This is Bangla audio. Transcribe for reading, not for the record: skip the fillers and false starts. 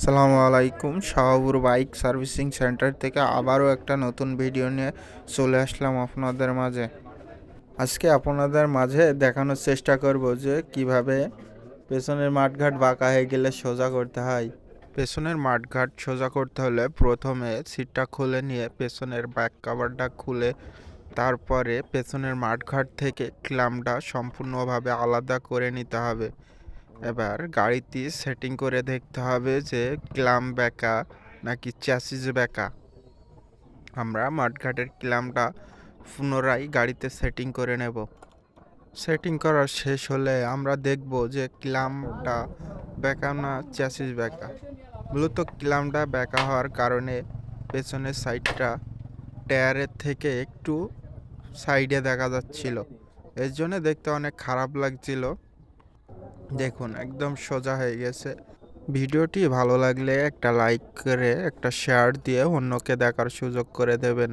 সালামু আলাইকুম, শাহাবুর বাইক সার্ভিসিং সেন্টার থেকে আবারও একটা নতুন ভিডিও নিয়ে চলে আসলাম আপনাদের মাঝে। আজকে আপনাদের মাঝে দেখানোর চেষ্টা করব যে কিভাবে পেছনের মাঠঘাট বাঁকা হয়ে গেলে সোজা করতে হয়। পেছনের মাঠঘাট সোজা করতে হলে প্রথমে সিটটা খুলে নিয়ে পেছনের ব্যাক কভারটা খুলে তারপরে পেছনের মাঠঘাট থেকে ক্ল্যাম্পটা সম্পূর্ণভাবে আলাদা করে নিতে হবে। এবার গাড়িটি সেটিং করে দেখতে হবে যে ক্ল্যাম্প বেঁকা নাকি চ্যাসিস বেঁকা। আমরা মাঠঘাটের ক্ল্যাম্পটা পুনরায় গাড়িতে সেটিং করে নেব। সেটিং করা শেষ হলে আমরা দেখব যে ক্ল্যাম্পটা বেঁকা না চ্যাসিস বেঁকা। মূলত ক্ল্যাম্পটা বেঁকা হওয়ার কারণে পেছনের সাইডটা টায়ারের থেকে একটু সাইডে দেখা যাচ্ছিল, এর জন্য দেখতে অনেক খারাপ লাগছিল। দেখুন একদম সোজা হয়ে গেছে। ভিডিওটি ভালো লাগলে একটা লাইক করে একটা শেয়ার দিয়ে অন্যকে দেখার সুযোগ করে দেবেন।